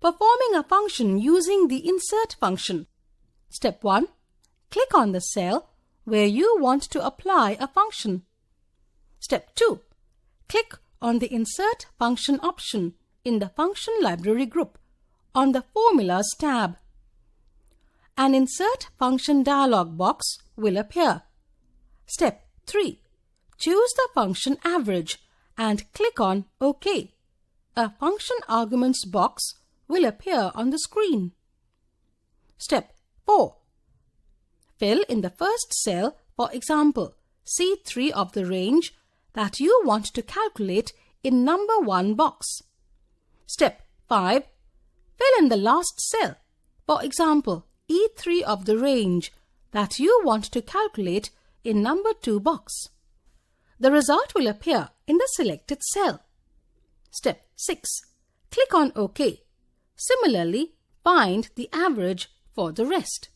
Performing a function using the insert function. Step 1. Click on the cell where you want to apply a function. Step 2. Click on the Insert Function option in the Function Library group on the Formulas tab. An Insert Function dialog box will appear. Step 3. Choose the function average and click on OK. A function arguments box will appear on the screen. Step 4. Fill in the first cell, for example, C3 of the range that you want to calculate in number 1 box. Step 5. Fill in the last cell, for example, E3 of the range that you want to calculate in number 2 box. The result will appear in the selected cell. Step 6. Click on OK. Similarly, find the average for the rest.